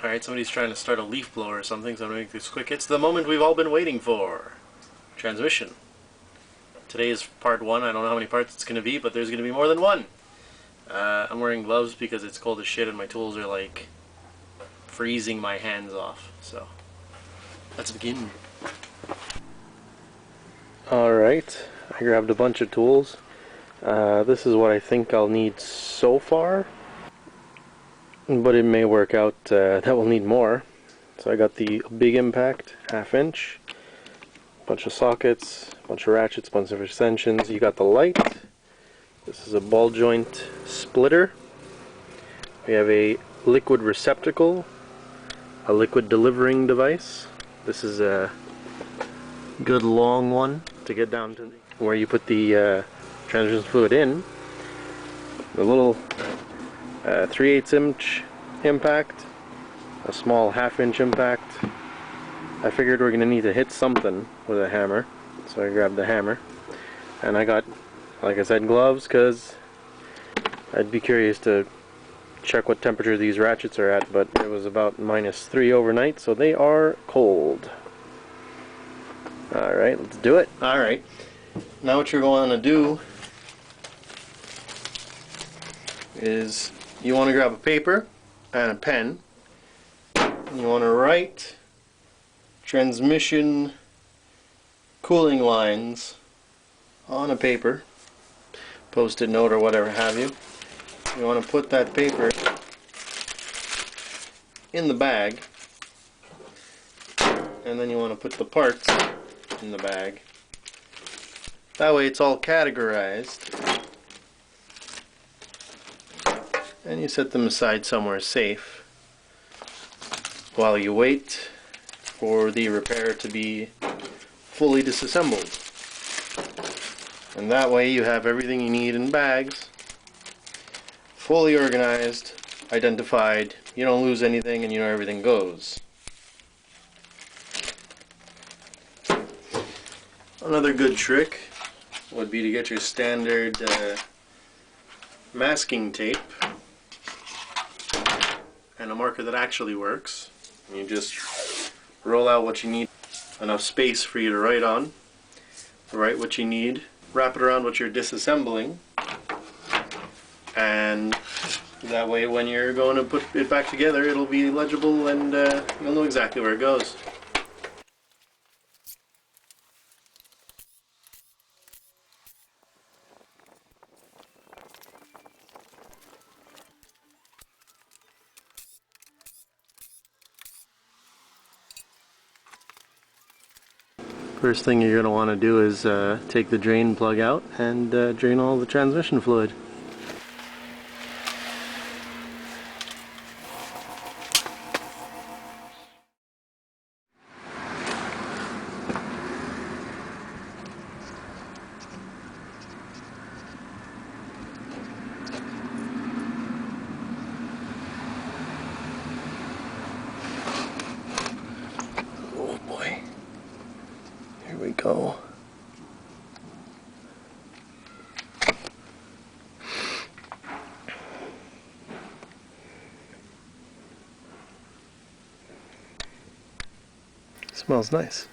Alright, somebody's trying to start a leaf blower or something, so I'm going to make this quick. It's the moment we've all been waiting for. Transmission. Today is part 1. I don't know how many parts it's going to be, but there's going to be more than one. I'm wearing gloves because it's cold as shit and my tools are like freezing my hands off. So, let's begin. Alright, I grabbed a bunch of tools. This is what I think I'll need so far, but it may work out that we'll need more. So I got the big impact, 1/2 inch, a bunch of sockets, a bunch of ratchets, a bunch of extensions. You got the light. This is a ball joint splitter. We have a liquid receptacle, a liquid delivering device. This is a good long one to get down to where you put the transmission fluid in. The little 3/8 inch impact, a small 1/2 inch impact. I figured we're going to need to hit something with a hammer, so I grabbed the hammer. And I got, like I said, gloves, because I'd be curious to check what temperature these ratchets are at, but it was about -3 overnight, so they are cold. Alright, let's do it. Alright, now what you're going to do is you want to grab a paper and a pen. You want to write transmission cooling lines on a paper, post-it note or whatever have you. You want to put that paper in the bag, and then you want to put the parts in the bag. That way it's all categorized, and you set them aside somewhere safe while you wait for the repair to be fully disassembled. And that way you have everything you need in bags, fully organized, identified, you don't lose anything, and you know everything goes. Another good trick would be to get your standard masking tape and a marker that actually works. And you just roll out what you need, enough space for you to write on, write what you need, wrap it around what you're disassembling, and that way when you're going to put it back together it'll be legible and you'll know exactly where it goes. First thing you're going to want to do is take the drain plug out and drain all the transmission fluid. Oh boy. Here we go. Smells nice.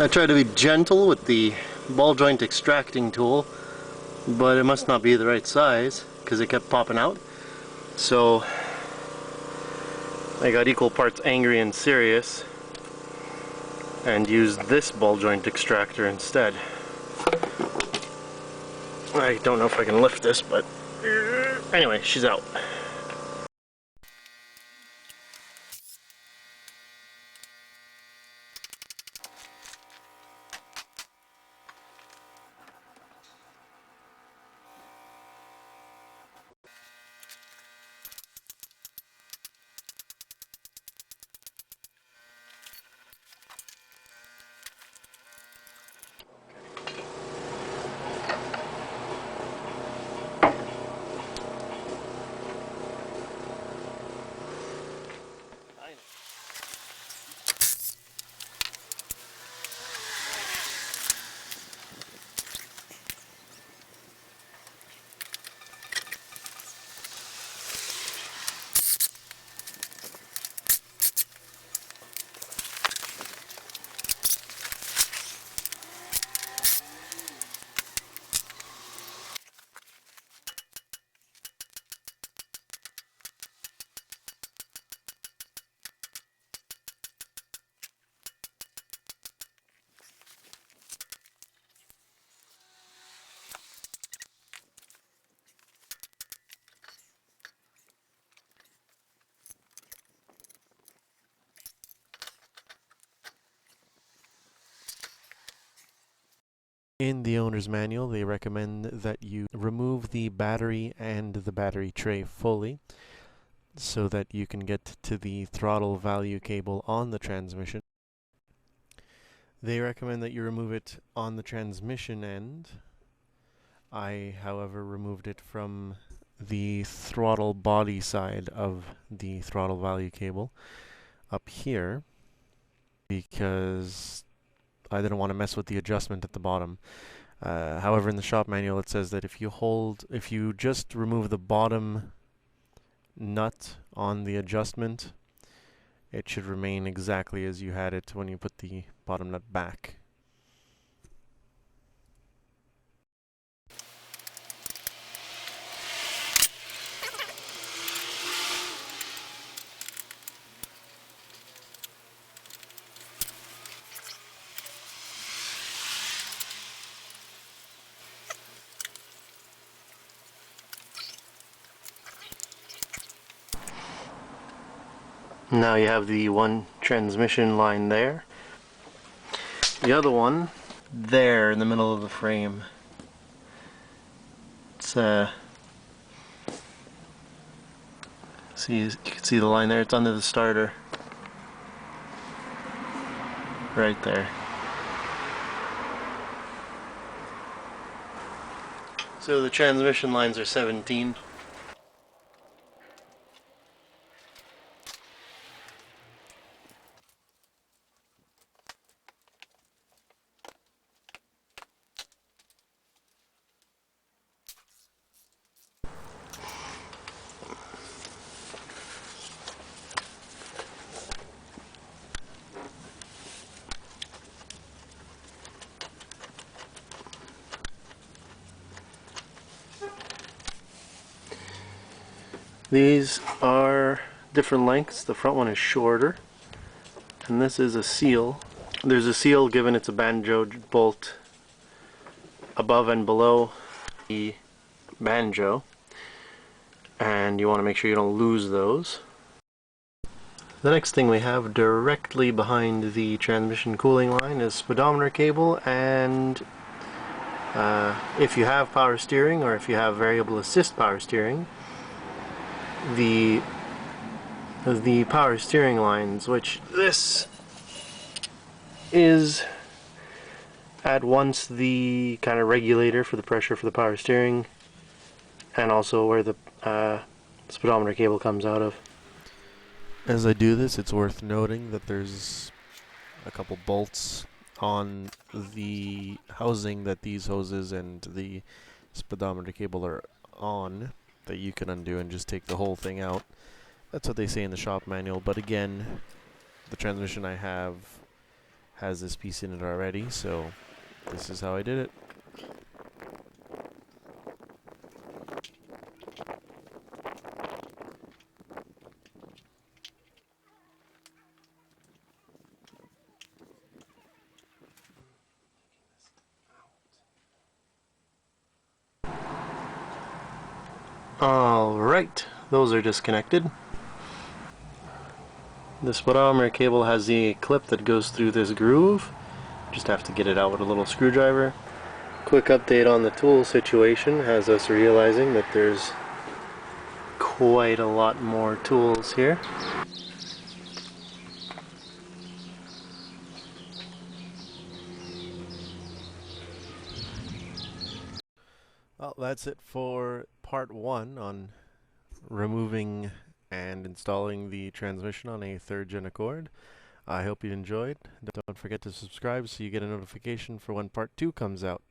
I tried to be gentle with the ball joint extracting tool, but it must not be the right size because it kept popping out. So I got equal parts angry and serious and used this ball joint extractor instead. I don't know if I can lift this, but anyway, she's out. In the owner's manual, they recommend that you remove the battery and the battery tray fully so that you can get to the throttle value cable on the transmission. They recommend that you remove it on the transmission end. I, however, removed it from the throttle body side of the throttle value cable up here because I didn't want to mess with the adjustment at the bottom. However, in the shop manual it says that if you just remove the bottom nut on the adjustment, it should remain exactly as you had it when you put the bottom nut back. Now you have the one transmission line there. The other one there in the middle of the frame. It's you can see the line there. It's under the starter. Right there. So the transmission lines are 17. These are different lengths. The front one is shorter, and this is a seal. There's a seal given it's a banjo bolt above and below the banjo, and you want to make sure you don't lose those. The next thing we have directly behind the transmission cooling line is speedometer cable, and if you have power steering or if you have variable assist power steering, the power steering lines, which this is at once the kind of regulator for the pressure for the power steering and also where the speedometer cable comes out of. As I do this, it's worth noting that there's a couple bolts on the housing that these hoses and the speedometer cable are on that you can undo and just take the whole thing out. That's what they say in the shop manual, but again, the transmission I have has this piece in it already, so this is how I did it. Alright, those are disconnected. The speedometer cable has the clip that goes through this groove. Just have to get it out with a little screwdriver. Quick update on the tool situation has us realizing that there's quite a lot more tools here. Well, that's it for part 1 on removing and installing the transmission on a 3rd gen Accord. I hope you enjoyed. Don't forget to subscribe so you get a notification for when part 2 comes out.